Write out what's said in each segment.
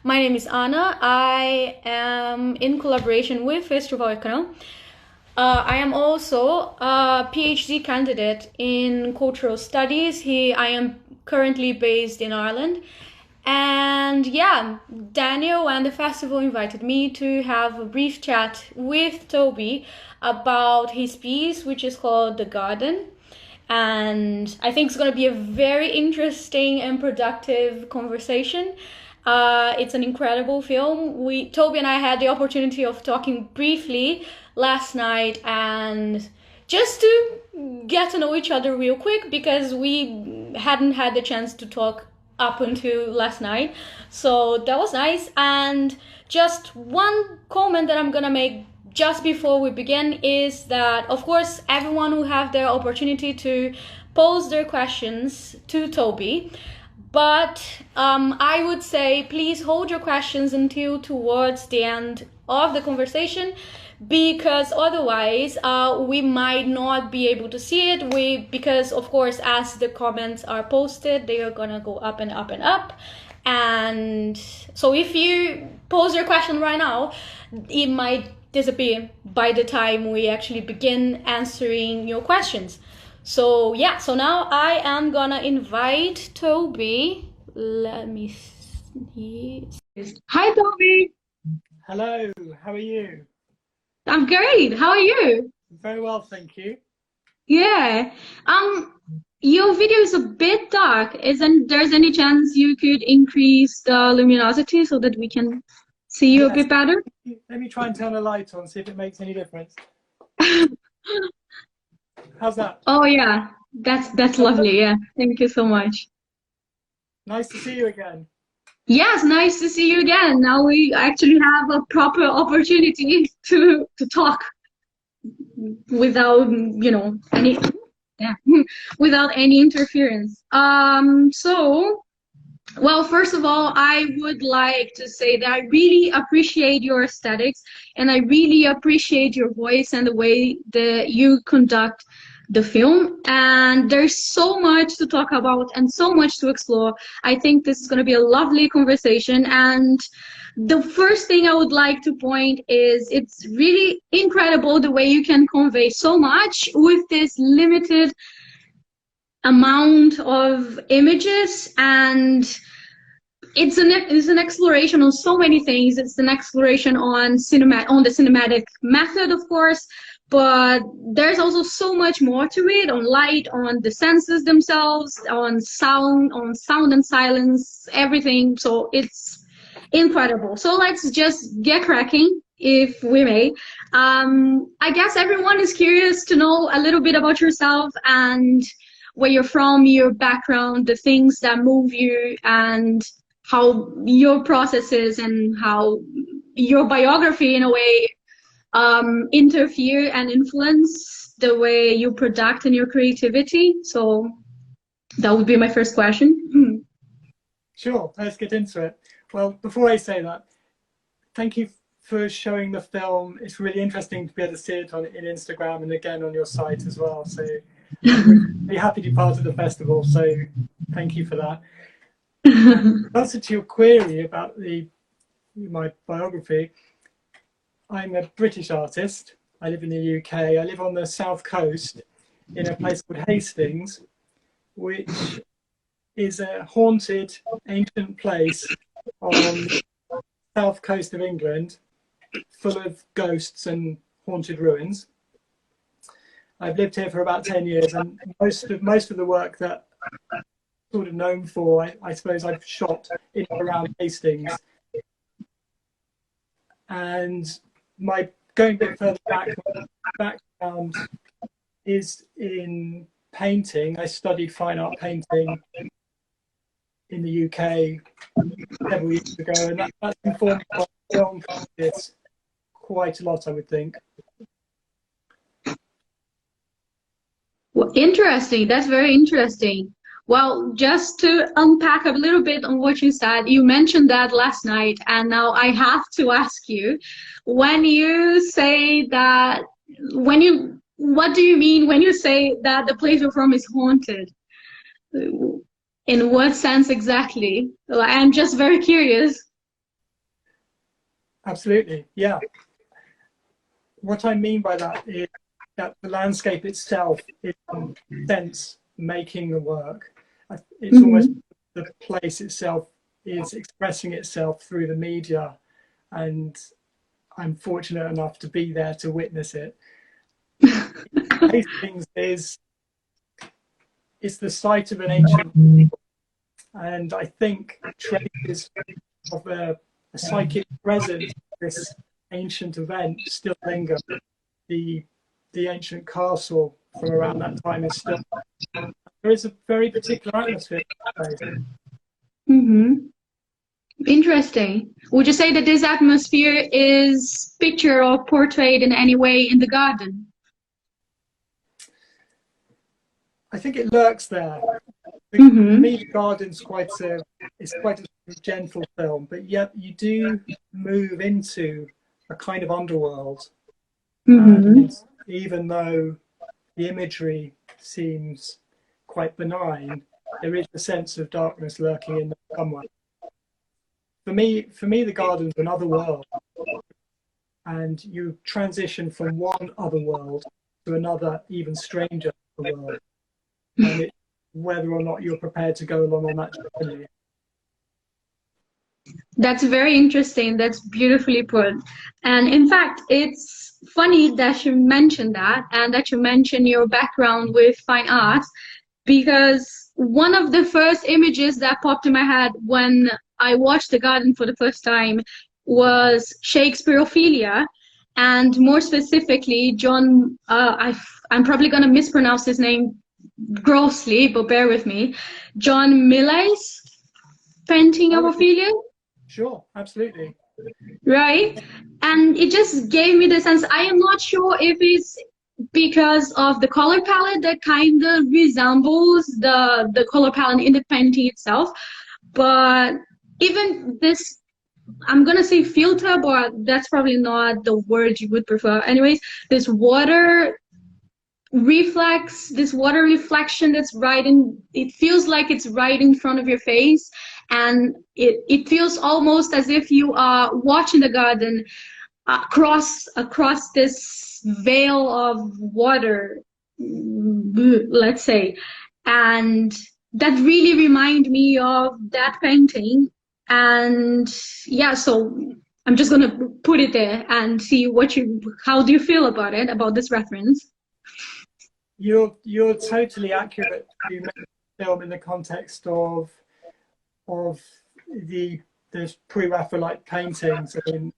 My name is Ana. I am in collaboration with Festival ECRÃ. I am also a PhD candidate in cultural studies. I am currently based in Ireland. And yeah, Daniel and the festival invited me to have a brief chat with Toby about his piece, which is called The Garden. And I think it's going to be a very interesting and productive conversation. It's an incredible film. Toby and I had the opportunity of talking briefly last night, and just to get to know each other real quick, because we hadn't had the chance to talk up until last night. So that was nice. And just one comment that I'm gonna make just before we begin is that, of course, everyone will have their opportunity to pose their questions to Toby. But I would say please hold your questions until towards the end of the conversation, because otherwise we might not be able to see it. Because of course, as the comments are posted, they are gonna go up and up and up. And so if you pose your question right now, it might disappear by the time we actually begin answering your questions. So yeah, so now I am gonna invite Toby. Let me see. Hi, Toby. Hello, how are you? I'm great. How are you? Very well, thank you. Yeah. Your video is a bit dark. Isn't there's any chance you could increase the luminosity so that we can see you a bit better? Let me try and turn a light on, see if it makes any difference. How's that? Oh yeah, that's lovely. Yeah, thank you so much. Nice to see you again. Yes, nice to see you again. Now we actually have a proper opportunity to talk without, any without any interference. So, well, first of all, I would like to say that I really appreciate your aesthetics, and I really appreciate your voice and the way that you conduct the film. And there's so much to talk about and so much to explore. I think this is going to be a lovely conversation. And the first thing I would like to point is it's really incredible the way you can convey so much with this limited amount of images. And it's an exploration on so many things. It's an exploration on the cinematic method, of course, but there's also so much more to it, on light, on the senses themselves, on sound and silence, everything. So it's incredible. So let's just get cracking, if we may. I guess everyone is curious to know a little bit about yourself and where you're from, your background, the things that move you, and how your process is, and how your biography, in a way, interfere and influence the way you product and your creativity. So that would be my first question. Sure, let's get into it. Well, before I say that, thank you for showing the film. It's really interesting to be able to see it in Instagram and again on your site as well. So I'm really happy to be part of the festival. So thank you for that. In answer to your query about my biography, I'm a British artist. I live in the UK. I live on the south coast in a place called Hastings, which is a haunted ancient place on the south coast of England, full of ghosts and haunted ruins. I've lived here for about 10 years, and most of the work that I'm sort of known for, I suppose I've shot in and around Hastings. And my going a bit further back, my background is in painting. I studied fine art painting in the UK several years ago, and that's informed my film practice quite a lot, I would think. Well, interesting. That's very interesting. Well, just to unpack a little bit on what you said, you mentioned that last night, and now I have to ask you, when you say that, what do you mean when you say that the place you're from is haunted? In what sense exactly? I'm just very curious. Absolutely, yeah. What I mean by that is that the landscape itself is, in a sense, making the work. It's almost the place itself is expressing itself through the media, and I'm fortunate enough to be there to witness it. Hastings is the site of an ancient, and I think traces of a psychic presence, this ancient event, still linger. The ancient castle from around that time is still. There is a very particular atmosphere. Interesting. Would you say that this atmosphere is pictured or portrayed in any way in the garden? I think it lurks there. For me, the garden's quite a gentle film, but yet you do move into a kind of underworld. And even though the imagery seems quite benign, there is a sense of darkness lurking in there somewhere. For me, the garden's another world, and you transition from one other world to another, even stranger world, and it's whether or not you're prepared to go along on that journey. That's very interesting. That's beautifully put. And in fact, it's funny that you mentioned that, and that you mentioned your background with fine arts, because one of the first images that popped in my head when I watched the garden for the first time was Shakespeare Ophelia, and more specifically, John, I'm probably going to mispronounce his name grossly, but bear with me, John Millais painting of Ophelia. Sure, absolutely. Right? And it just gave me the sense, I am not sure if it's because of the color palette that kind of resembles the color palette in the painting itself, but even this, I'm gonna say filter, but that's probably not the word you would prefer. Anyways, this water reflection that's right in, it feels like it's right in front of your face, and it feels almost as if you are watching the garden across this veil of water, let's say, and that really reminded me of that painting. And yeah, so I'm just gonna put it there and see how do you feel about it, about this reference? You're totally accurate. You make the film in the context of the pre-Raphaelite paintings. I mean,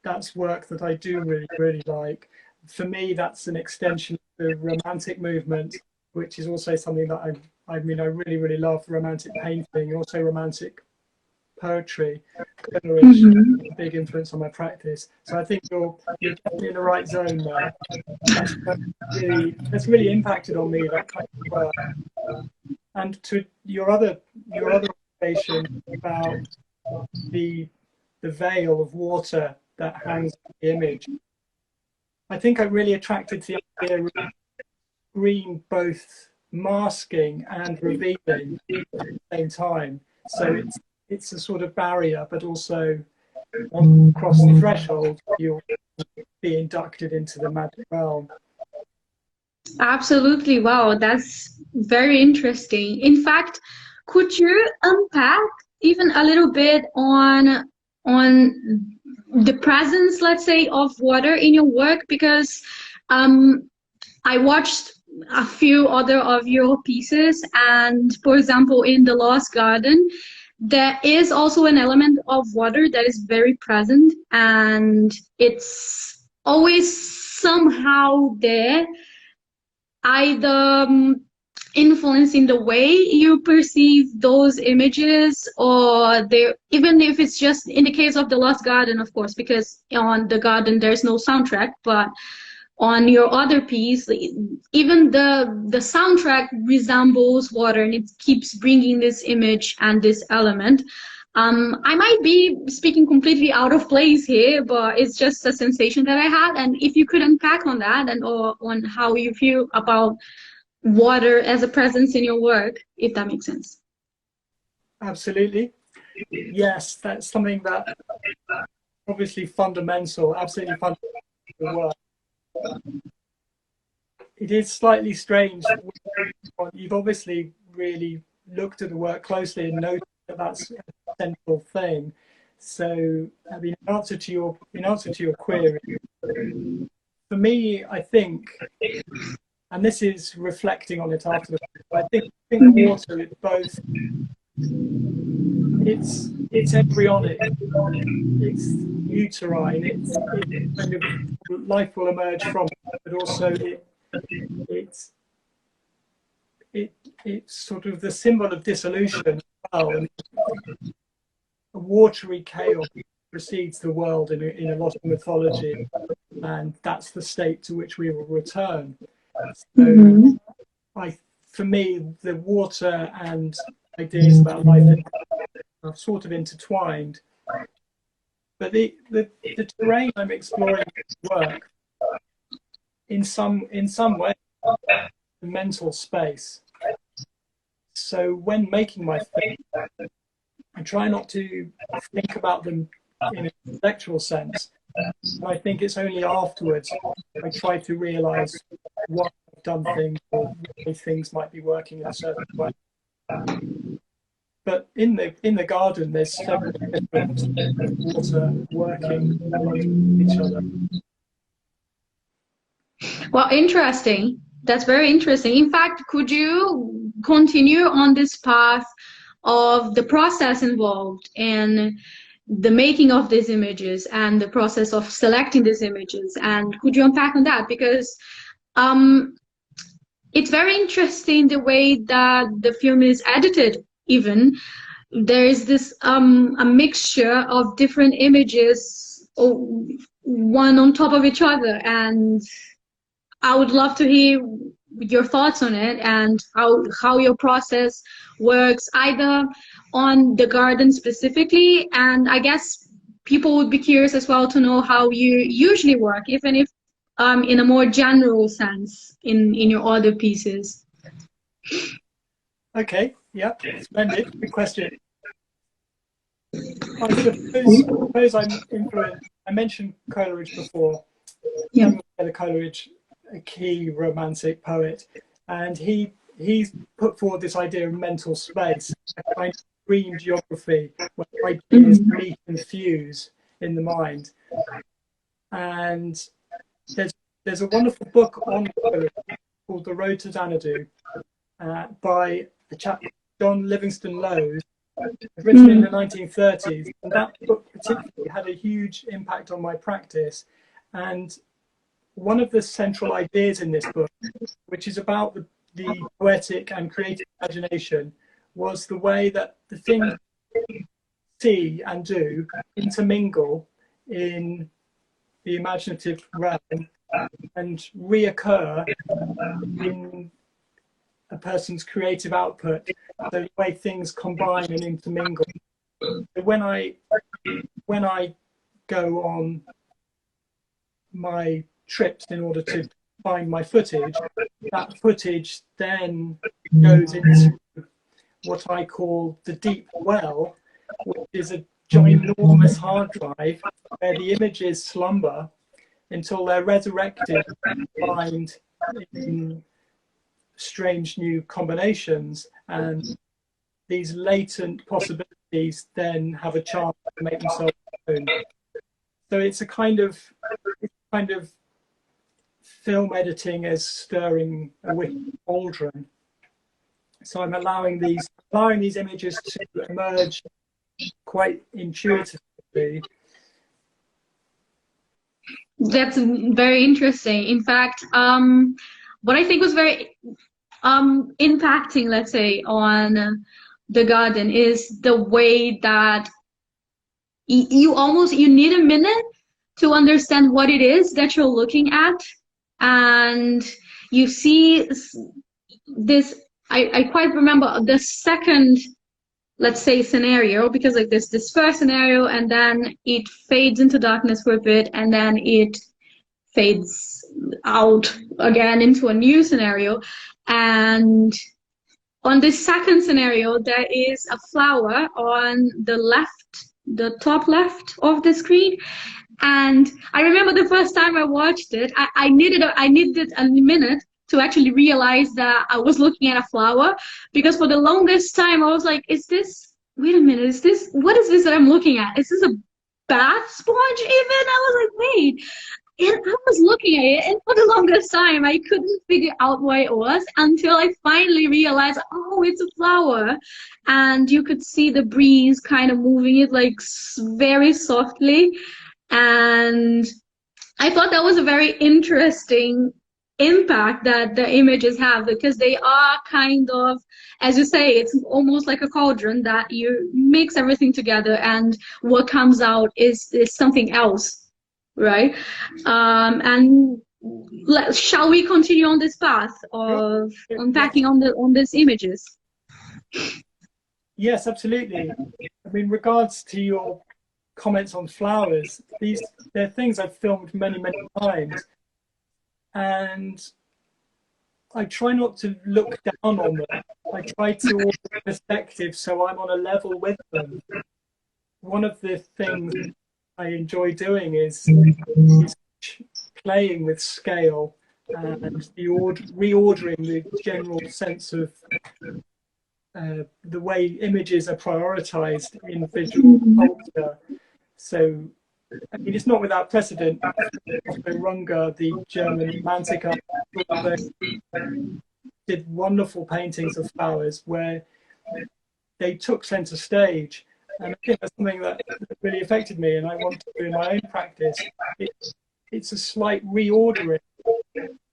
that's work that I do really like. For me, that's an extension of the Romantic movement, which is also something that I really love. Romantic painting, also romantic poetry, which is a big influence on my practice. So I think you're definitely in the right zone there. That's really impacted on me, that kind of work. And to your other observation about the veil of water that hangs on the image, I think I'm really attracted to the idea of green both masking and revealing at the same time. So it's a sort of barrier, but also across the threshold, you'll be inducted into the magic realm. Absolutely. Wow, that's very interesting. In fact, could you unpack even a little bit on the presence, let's say, of water in your work? Because I watched a few other of your pieces, and for example, in The Lost Garden, there is also an element of water that is very present, and it's always somehow there, either influencing the way you perceive those images, or even if it's just in the case of The Lost Garden, of course, because on the garden there's no soundtrack, but on your other piece, even the soundtrack resembles water, and it keeps bringing this image and this element. I might be speaking completely out of place here, but it's just a sensation that I had. And if you could unpack on that, and or on how you feel about water as a presence in your work, if that makes sense. Absolutely. Yes, that's something that obviously fundamental, absolutely fundamental to the work. It is slightly strange. You've obviously really looked at the work closely and noticed that that's a central thing. So, I mean, in answer to your query, for me, I think, and this is reflecting on it after the fact, I think the water is both, it's embryonic, it's uterine, it's kind of life will emerge from it, but also it's sort of the symbol of dissolution as well. And a watery chaos precedes the world in a lot of mythology, and that's the state to which we will return. So, for me, the water and ideas about life are sort of intertwined. But the terrain I'm exploring in this work, in some way, the mental space. So when making my film, I try not to think about them in an intellectual sense. And I think it's only afterwards I try to realize why I've done things or why things might be working in a certain way. But in the garden, there's several different water working alongside each other. Well, interesting. That's very interesting. In fact, could you continue on this path of the process involved in the making of these images and the process of selecting these images? And could you unpack on that? Because it's very interesting the way that the film is edited, even. There is this a mixture of different images, one on top of each other, and I would love to hear your thoughts on it and how your process works, either on the garden specifically, and I guess people would be curious as well to know how you usually work, even if in a more general sense in your other pieces. Okay, yeah, splendid. Good question. I suppose I'm influenced. I mentioned Coleridge before. Yeah. Coleridge, a key romantic poet, and he's put forward this idea of mental space, a kind of dream geography where ideas meet and fuse in the mind. And there's a wonderful book on Coleridge called The Road to Xanadu by a chap, John Livingston Lowes, written in the 1930s, and that book particularly had a huge impact on my practice. And one of the central ideas in this book, which is about the poetic and creative imagination, was the way that the things we see and do intermingle in the imaginative realm and reoccur in a person's creative output, the way things combine and intermingle. So when I go on my trips in order to find my footage, that footage then goes into what I call the deep well, which is a ginormous hard drive where the images slumber until they're resurrected and find in strange new combinations, and these latent possibilities then have a chance to make themselves known. So it's a kind of film editing as stirring a wicked cauldron. So I'm allowing these images to emerge quite intuitively. That's very interesting. In fact, what I think was very impacting, let's say, on the garden is the way that you need a minute to understand what it is that you're looking at, and you see this. I quite remember the second, let's say, scenario, because like this first scenario, and then it fades into darkness for a bit, and then it fades out again into a new scenario. And on this second scenario, there is a flower on the left the top left of the screen. And I remember the first time I watched it, I needed a minute to actually realize that I was looking at a flower, because for the longest time I was like, wait a minute, what is this that I'm looking at? Is this a bath sponge even? I was like, wait. And I was looking at it, and for the longest time, I couldn't figure out what it was until I finally realized, oh, it's a flower. And you could see the breeze kind of moving it like very softly. And I thought that was a very interesting impact that the images have, because they are kind of, as you say, it's almost like a cauldron that you mix everything together, and what comes out is something else. Right. And shall we continue on this path of unpacking on these images? Yes, absolutely. I mean, regards to your comments on flowers, they're things I've filmed many, many times, and I try not to look down on them. I try to order perspective so I'm on a level with them. One of the things I enjoy doing is playing with scale and reordering the general sense of the way images are prioritized in visual culture. So, I mean, it's not without precedent. Runge, the German romantic artist, did wonderful paintings of flowers where they took center stage. And I think that's something that really affected me, and I want to do in my own practice. It's a slight reordering of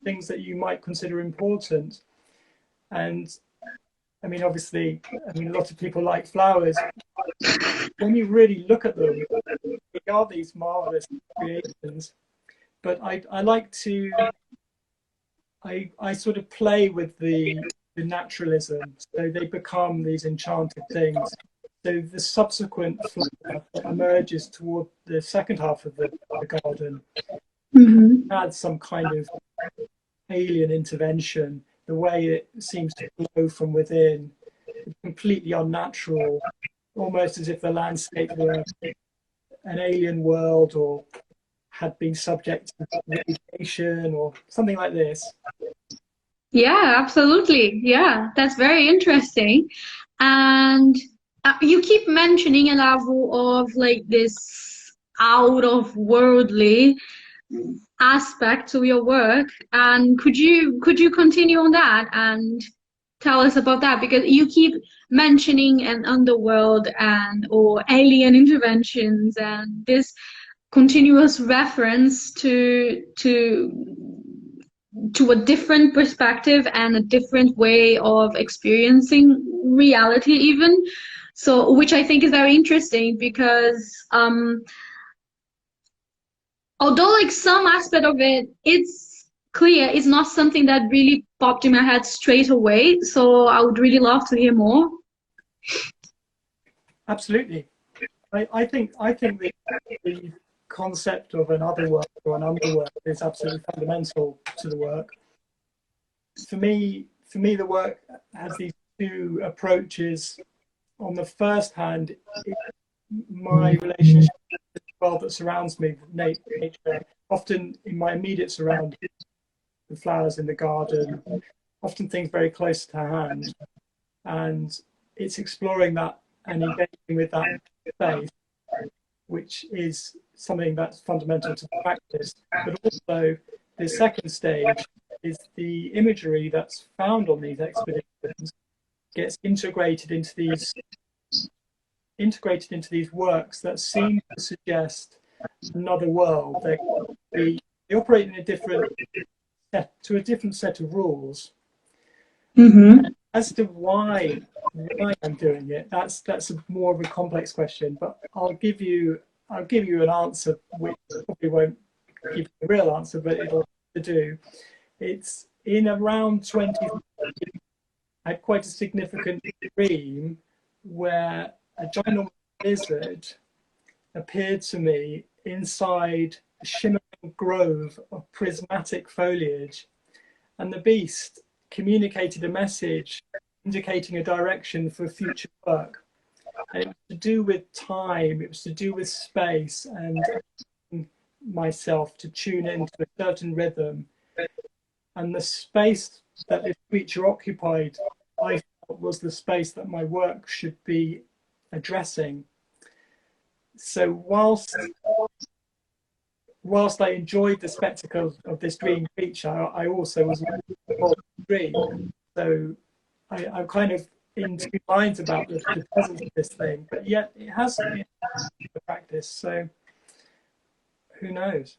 things that you might consider important. And I mean, obviously, a lot of people like flowers. When you really look at them, they are these marvelous creations. But I like to, I sort of play with the naturalism, so they become these enchanted things. So the subsequent flower that emerges toward the second half of the garden adds some kind of alien intervention. The way it seems to flow from within, completely unnatural, almost as if the landscape were an alien world or had been subject to radiation or something like this. Yeah, absolutely. Yeah, that's very interesting. And you keep mentioning a level of like this out of worldly aspect to your work, and could you continue on that and tell us about that, because you keep mentioning an underworld and or alien interventions and this continuous reference to a different perspective and a different way of experiencing reality even. So, which I think is very interesting, because although like some aspect of it, it's clear, it's not something that really popped in my head straight away. So I would really love to hear more. Absolutely. I think the concept of an otherworld or an underworld is absolutely fundamental to the work. For me, the work has these two approaches. On the first hand, my relationship with the world that surrounds me, nature, often in my immediate surroundings, the flowers in the garden, often things very close to hand. And it's exploring that and engaging with that space, which is something that's fundamental to the practice. But also, the second stage is the imagery that's found on these expeditions gets integrated into these works that seem to suggest another world. They operate in a different set of rules. As to why I'm doing it, that's more of a complex question. But I'll give you an answer which probably won't give you the real answer, but it'll have to do. It's in around 20. I had quite a significant dream where a ginormous lizard appeared to me inside a shimmering grove of prismatic foliage, and the beast communicated a message indicating a direction for future work. And it was to do with time, it was to do with space, and myself to tune into a certain rhythm. And the space that this creature occupied, I felt, was the space that my work should be addressing. So whilst I enjoyed the spectacle of this dream creature, I also was involved in the dream. So I'm kind of in two minds about the presence of this thing, but yet it has the practice. So who knows?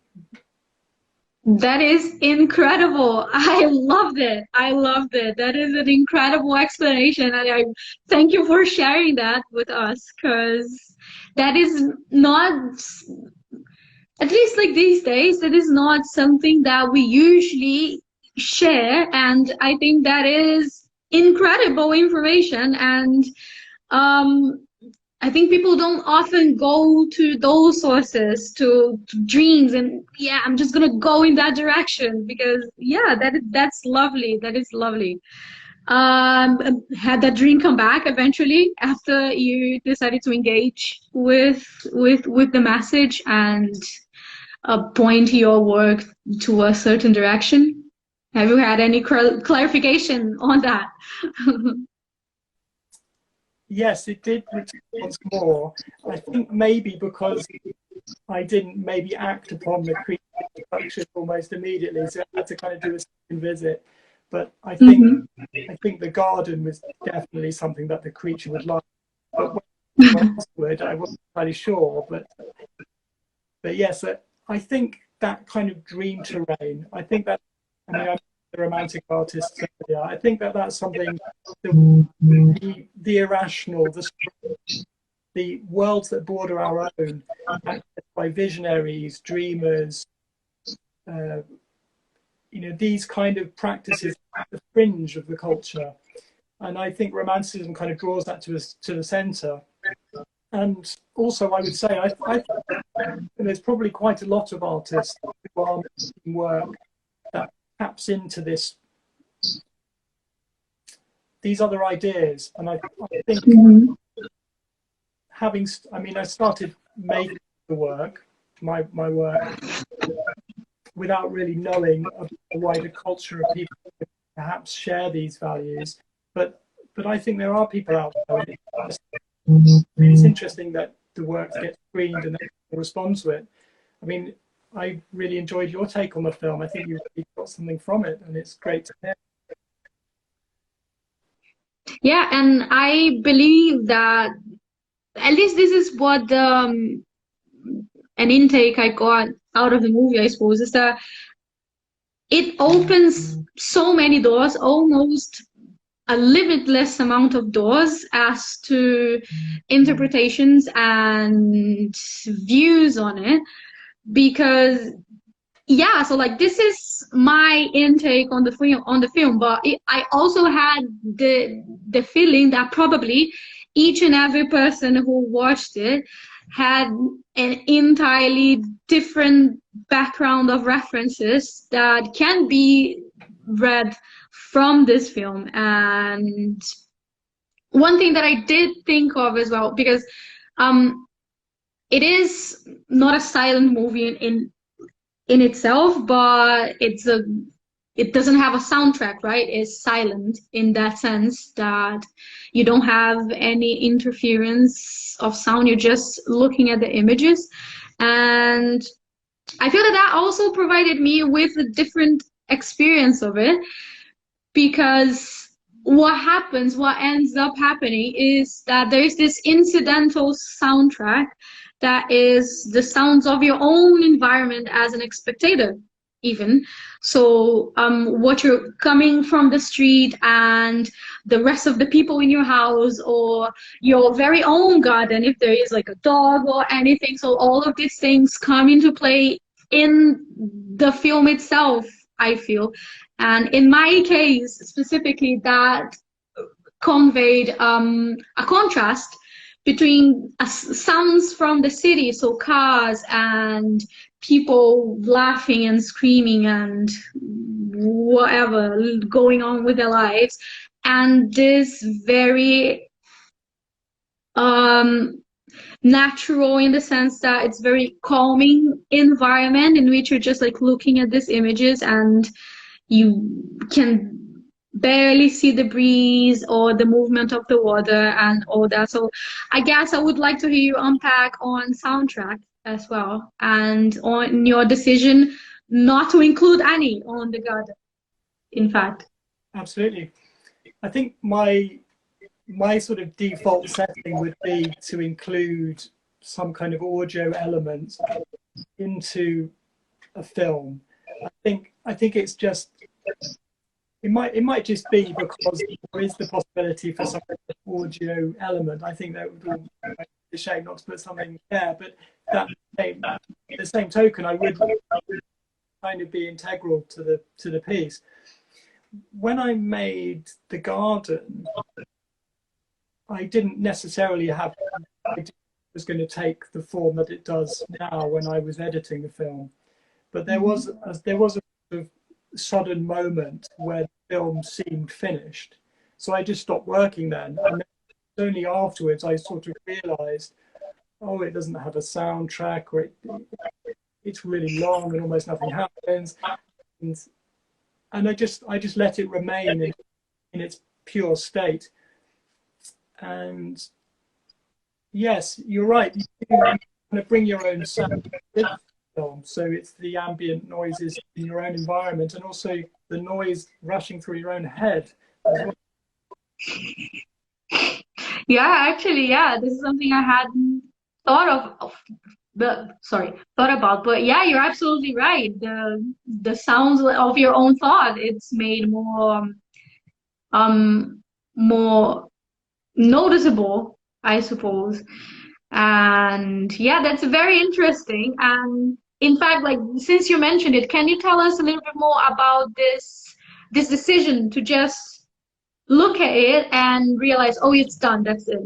That is incredible. I loved it. I loved it. That is an incredible explanation. And I thank you for sharing that with us, because that is not, at least like these days, that is not something that we usually share. And I think that is incredible information. And I think people don't often go to those sources, to dreams, and yeah, I'm just gonna go in that direction, because yeah, that's lovely. That is lovely. Had that dream come back eventually after you decided to engage with the message and point your work to a certain direction? Have you had any clarification on that? Yes, it did return once more. I think maybe because I didn't maybe act upon the creature instruction almost immediately, so I had to kind of do a second visit. But I think the garden was definitely something that the creature would like. But when I wasn't entirely sure. But yes, I think that kind of dream terrain. I think that. I mean, I'm a romantic artist. So yeah, I think that that's something. The irrational, the worlds that border our own, by visionaries, dreamers, these kind of practices at the fringe of the culture. And I think romanticism kind of draws that to the center. And also, I would say, I think there's probably quite a lot of artists who are making work that taps into these other ideas. And I think I started making the work, my work, without really knowing a wider culture of people who perhaps share these values. But I think there are people out there. It's interesting that the work gets screened and people respond to it. I mean, I really enjoyed your take on the film. I think you really got something from it, and it's great to hear. Yeah, and I believe that at least this is what an intake I got out of the movie, I suppose, is that it opens so many doors, almost a limitless amount of doors as to interpretations and views on it. Because yeah, so like this is my intake on the film, but I also had the feeling that probably each and every person who watched it had an entirely different background of references that can be read from this film. And one thing that I did think of as well, because it is not a silent movie in itself, but it doesn't have a soundtrack, right? It's silent in that sense that you don't have any interference of sound. You're just looking at the images. And I feel that also provided me with a different experience of it, because what ends up happening is that there's this incidental soundtrack that is the sounds of your own environment as an spectator, even. So what you're coming from the street and the rest of the people in your house, or your very own garden, if there is like a dog or anything. So all of these things come into play in the film itself, I feel. And in my case specifically, that conveyed a contrast between sounds from the city, so cars and people laughing and screaming and whatever going on with their lives, and this very natural in the sense that it's very calming environment in which you're just like looking at these images and you can barely see the breeze or the movement of the water and all that. So I guess I would like to hear you unpack on soundtrack as well and on your decision not to include any on the garden, in fact. Absolutely. I think my sort of default setting would be to include some kind of audio element into a film. I think it's just it might just be because there is the possibility for some kind of audio element. I think that would be a shame not to put something there, but that the same token, I would kind of be integral to the piece. When I made the garden, I didn't necessarily have it was going to take the form that it does now when I was editing the film, but there was a sort of sudden moment where the film seemed finished, so I just stopped working then, and then only afterwards I sort of realized, oh, it doesn't have a soundtrack, or it's really long and almost nothing happens, and I just let it remain in its pure state. And yes, you're right. You kind of bring your own sound with the film, so it's the ambient noises in your own environment, and also the noise rushing through your own head as well. Yeah, actually, yeah, this is something I hadn't thought thought about. But yeah, you're absolutely right. The sounds of your own thought, it's made more noticeable, I suppose. And yeah, that's very interesting. And in fact, like since you mentioned it, can you tell us a little bit more about this decision to just look at it and realize, oh, it's done, that's it?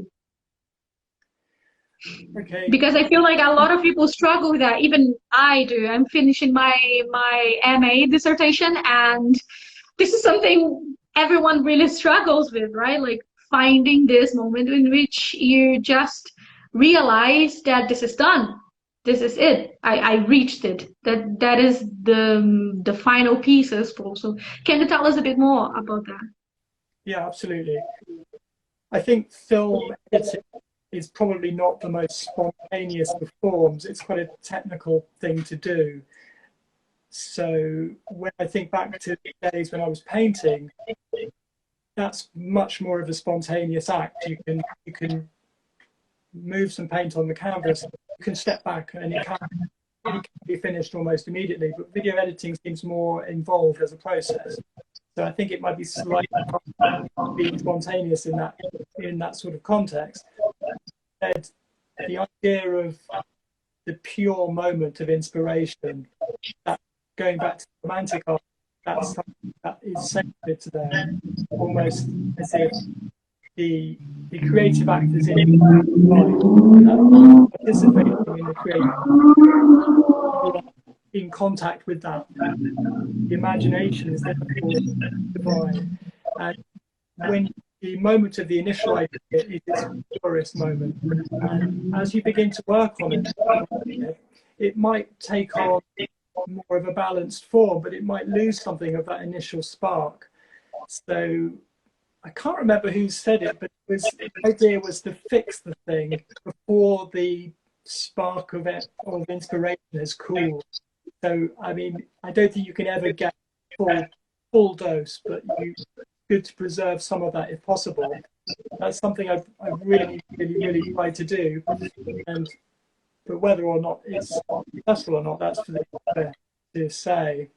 Okay. Because I feel like a lot of people struggle with that. Even I do. I'm finishing my MA dissertation, and this is something everyone really struggles with, right? Like finding this moment in which you just realize that this is done. This is it. I reached it. That is the final piece, I suppose. So can you tell us a bit more about that? Yeah, absolutely. I think film editing is probably not the most spontaneous of forms. It's quite a technical thing to do. So when I think back to the days when I was painting, that's much more of a spontaneous act. You can move some paint on the canvas, you can step back, and it can be finished almost immediately. But video editing seems more involved as a process. So I think it might be slightly being spontaneous in that sort of context. And the idea of the pure moment of inspiration, that going back to romantic art, that's something that is sacred to them, almost as if the creative act is in participating in the creative, in contact with that. The imagination is therefore divine. And when the moment of the initial idea is its purest moment, and as you begin to work on it, it might take on more of a balanced form, but it might lose something of that initial spark. So I can't remember who said it, but the idea was to fix the thing before the spark of inspiration has cooled. So I mean, I don't think you can ever get full dose, but it's good to preserve some of that if possible. That's something I've really tried to do, but whether or not it's successful or not, that's for the to say.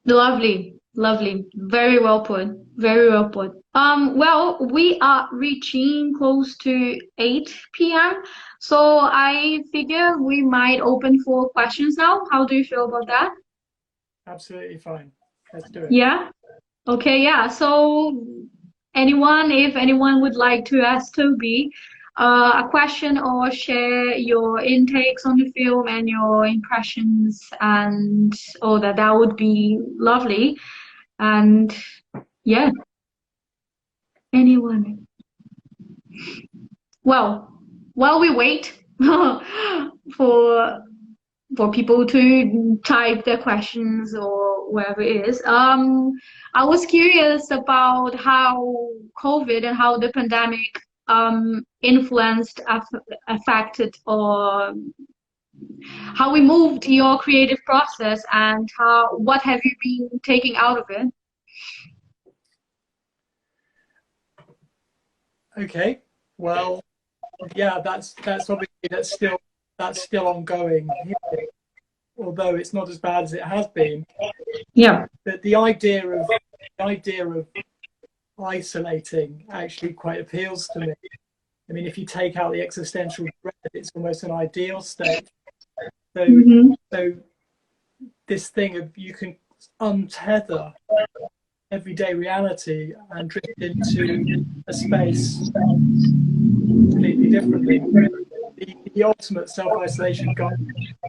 Lovely, lovely. Very well put. Very well put. Well, we are reaching close to 8 p.m. So I figure we might open for questions now. How do you feel about that? Absolutely fine. Let's do it. Yeah. Okay, yeah. So if anyone would like to ask Toby a question or share your intakes on the film and your impressions and all that, that would be lovely. And yeah. Anyone? Well, while we wait for people to type their questions or whatever it is, I was curious about how COVID and how the pandemic influenced, affected, or how we moved your creative process, and what have you been taking out of it? Okay, well, yeah, that's obviously that's still ongoing, although it's not as bad as it has been. Yeah. But the idea of isolating actually quite appeals to me. I mean, if you take out the existential dread, it's almost an ideal state. So, so this thing of you can untether everyday reality and drift into a space completely differently. The ultimate self-isolation guide,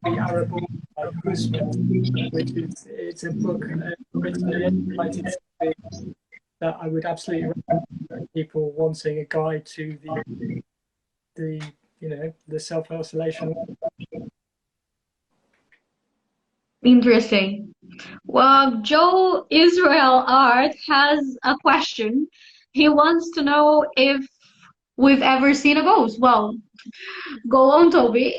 the Arab by Usman, which is it's a book written in the 19th century that I would absolutely recommend people wanting a guide to the the self-isolation. Interesting. Well, Joe Israel Art has a question. He wants to know if we've ever seen a ghost. Well, go on, Toby.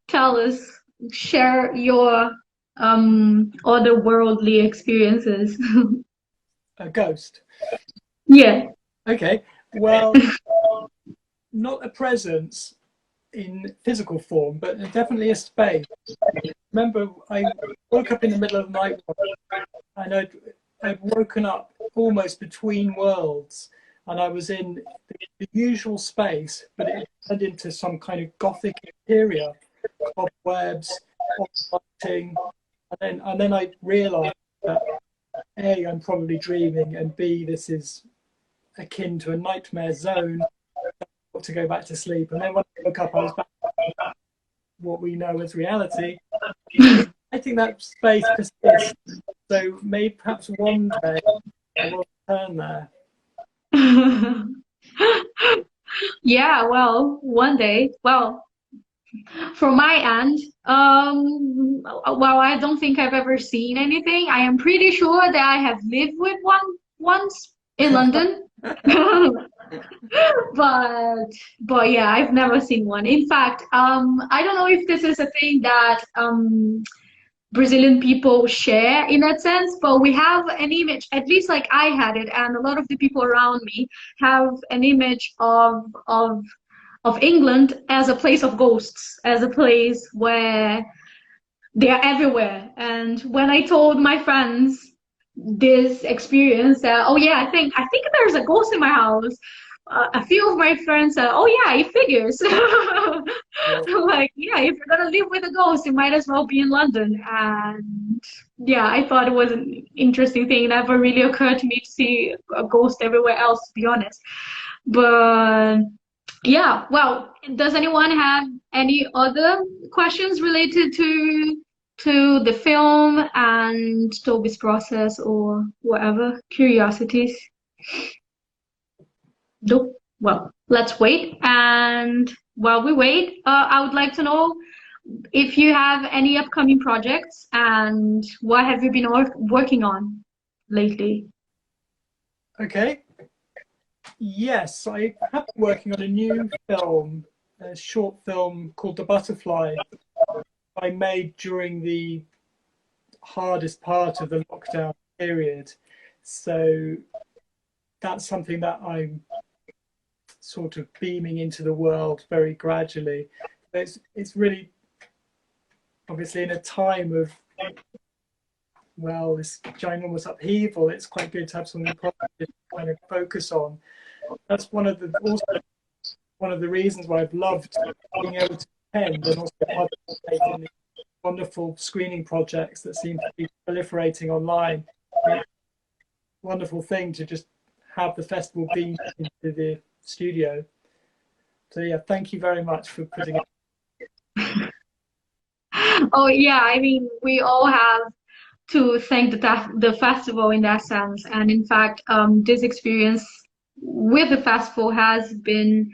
Tell us, share your otherworldly experiences. A ghost? Yeah. Okay. Well, not a presence in physical form, but definitely a space. Remember, I woke up in the middle of the night and I'd woken up almost between worlds, and I was in the usual space, but it turned into some kind of gothic interior, cobwebs, lighting, and then I realised that A, I'm probably dreaming, and B, this is akin to a nightmare zone. To go back to sleep, and then when I woke up, I was back to what we know as reality. I think that space persists, so maybe perhaps one day I will return there. Yeah, well, one day. Well, from my end, well, I don't think I've ever seen anything. I am pretty sure that I have lived with one once in London. but yeah, I've never seen one. In fact, I don't know if this is a thing that Brazilian people share in that sense, but we have an image, at least like I had it, and a lot of the people around me have an image of England as a place of ghosts, as a place where they are everywhere. And when I told my friends this experience, that oh yeah, I think there's a ghost in my house, a few of my friends said, oh yeah, it figures. Like, yeah, if you're gonna live with a ghost, you might as well be in London. And yeah, I thought it was an interesting thing. It never really occurred to me to see a ghost everywhere else, to be honest. But yeah, well, does anyone have any other questions related to the film and Toby's process or whatever? Curiosities? Nope. Well, let's wait. And while we wait, I would like to know if you have any upcoming projects and what have you been working on lately? Okay. Yes, I have been working on a new film, a short film called The Butterfly. I made during the hardest part of the lockdown period. So that's something that I'm sort of beaming into the world very gradually. It's really, obviously, in a time of, well, this ginormous upheaval, it's quite good to have something positive to kind of focus on. That's one of the reasons why I've loved being able to attend and also participate in the wonderful screening projects that seem to be proliferating online. It's a wonderful thing to just have the festival beam into the studio. So yeah, thank you very much for putting it. Oh yeah, I mean, we all have to thank the festival in that sense. And in fact, this experience with the festival has been,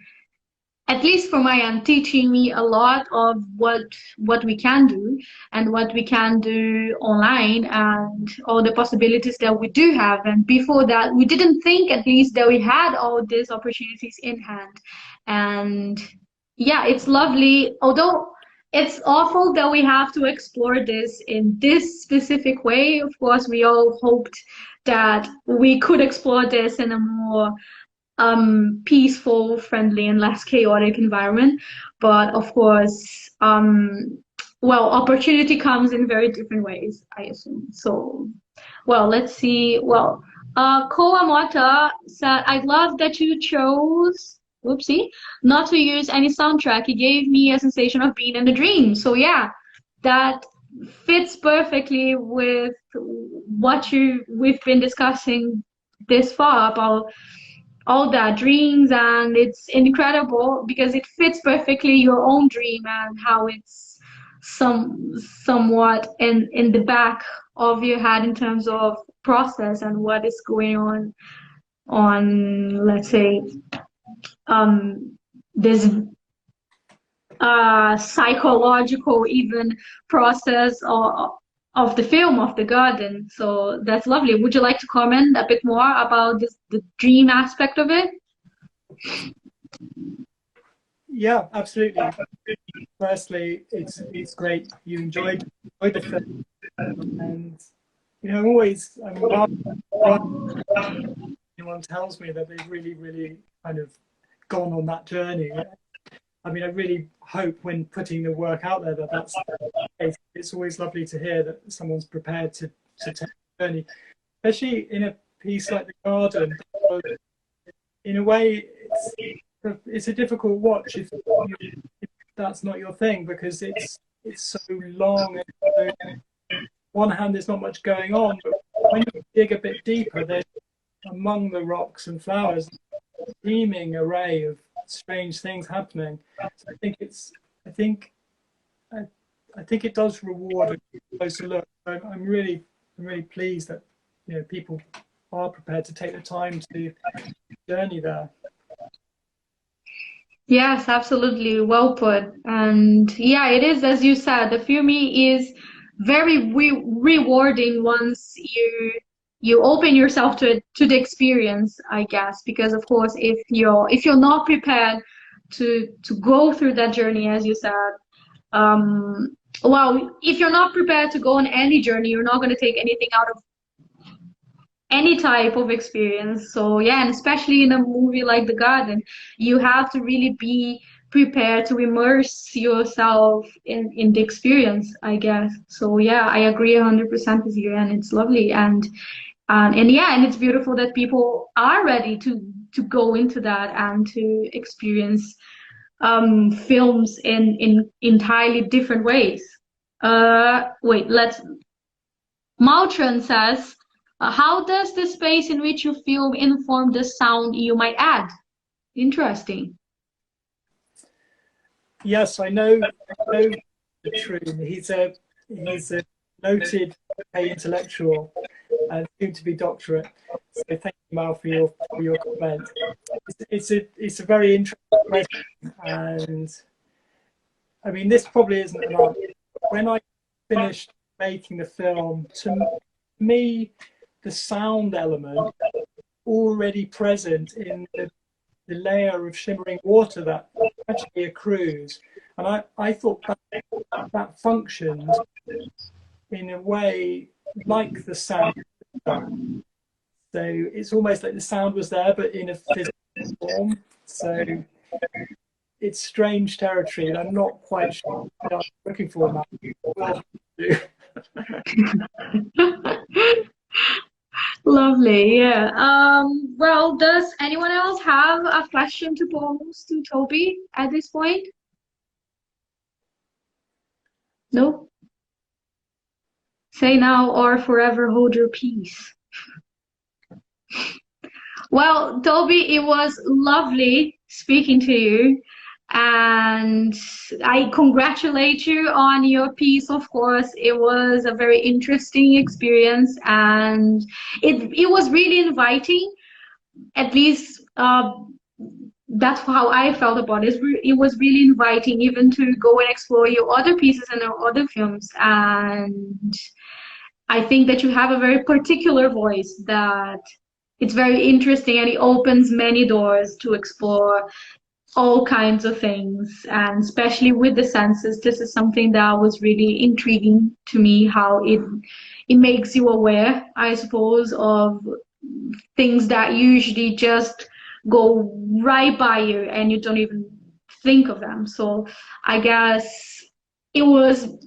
at least for my end, teaching me a lot of what we can do and what we can do online and all the possibilities that we do have. And before that, we didn't think, at least, that we had all these opportunities in hand. And yeah, it's lovely, although it's awful that we have to explore this in this specific way. Of course, we all hoped that we could explore this in a more peaceful, friendly, and less chaotic environment. But of course, well, opportunity comes in very different ways, I assume. So, well, let's see. Well, Koa Mota said, I love that you chose, whoopsie, not to use any soundtrack. It gave me a sensation of being in a dream. So yeah, that fits perfectly with what we've been discussing this far about all that dreams, and it's incredible because it fits perfectly your own dream and how it's somewhat in the back of your head in terms of process and what is going on, let's say, this psychological even process of the film of the garden. So that's lovely. Would you like to comment a bit more about the dream aspect of it? Yeah, absolutely. Firstly, it's great you enjoyed the film, and you know, anyone tells me that they've really kind of gone on that journey. I mean, I really hope when putting the work out there that that's the case. It's always lovely to hear that someone's prepared to take the journey, especially in a piece like The Garden. In a way, it's a difficult watch if that's not your thing, because it's so long. And so, on one hand, there's not much going on, but when you dig a bit deeper, there's among the rocks and flowers a teeming array of strange things happening. So I think it does reward a closer look. I'm really pleased that, you know, people are prepared to take the time to journey there. Yes, absolutely. Well put. And yeah, it is, as you said, the film is very rewarding once you open yourself to the experience, I guess, because of course, if you're not prepared to go through that journey, as you said, well, if you're not prepared to go on any journey, you're not going to take anything out of any type of experience. So yeah, and especially in a movie like The Garden, you have to really be prepared to immerse yourself in the experience, I guess. So yeah, I agree 100% with you, and it's lovely, and yeah, and it's beautiful that people are ready to go into that and to experience films in entirely different ways. Wait, Maltran says, how does the space in which you film inform the sound you might add? Interesting. Yes, I know Troon. He's a noted intellectual and soon to be doctorate. So thank you, Mal, for your comment. It's a very interesting question, and I mean, this probably isn't an answer. When I finished making the film, to me, the sound element already present in the layer of shimmering water that actually accrues, and I thought that functioned in a way like the sound. So it's almost like the sound was there, but in a physical form. So it's strange territory, and I'm not quite sure what I'm looking for now. Lovely, yeah. Well, does anyone else have a question to pose to Toby at this point? No? Say now or forever hold your peace. Well, Toby, it was lovely speaking to you. And I congratulate you on your piece, of course. It was a very interesting experience, and it was really inviting. At least that's how I felt about it. It was really inviting even to go and explore your other pieces and your other films. And I think that you have a very particular voice that it's very interesting, and it opens many doors to explore all kinds of things, and especially with the senses. This is something that was really intriguing to me, how it makes you aware, I suppose, of things that usually just go right by you and you don't even think of them. So I guess it was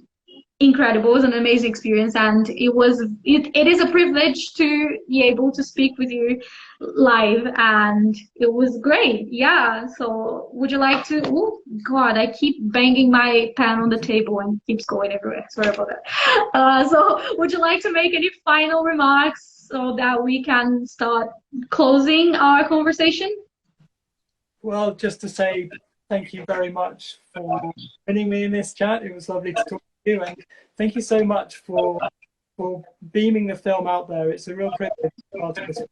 incredible. It was an amazing experience, and it is a privilege to be able to speak with you live, and it was great. Yeah. So would you like to? Oh God, I keep banging my pen on the table and it keeps going everywhere. Sorry about that. So would you like to make any final remarks so that we can start closing our conversation? Well, just to say thank you very much for joining me in this chat. It was lovely to talk to you, and thank you so much for beaming the film out there. It's a real privilege to be part of this.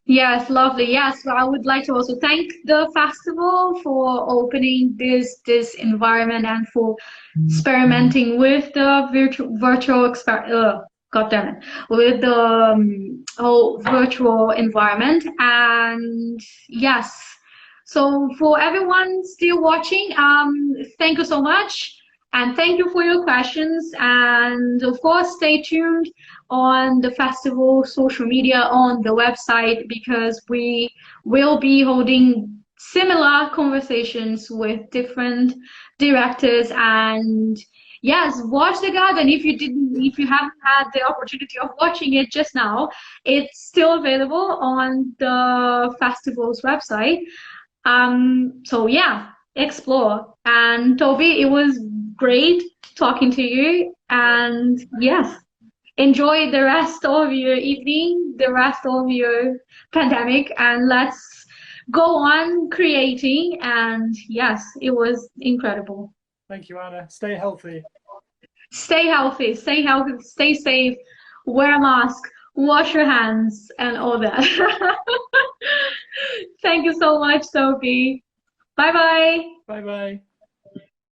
Yes, lovely. Yes, so I would like to also thank the festival for opening this environment and for experimenting with the God damn it, with the whole virtual environment. And yes, so for everyone still watching, thank you so much. And thank you for your questions. And of course, stay tuned on the festival social media, on the website, because we will be holding similar conversations with different directors. And yes, watch The Garden. If you haven't had the opportunity of watching it just now, it's still available on the festival's website. So yeah, explore. And Toby, it was great talking to you. And yes, enjoy the rest of your evening, the rest of your pandemic, and let's go on creating. And yes, it was incredible. Thank you, Anna. Stay healthy. Stay healthy, stay safe, wear a mask, wash your hands, and all that. Thank you so much, Sophie. Bye bye. Bye bye.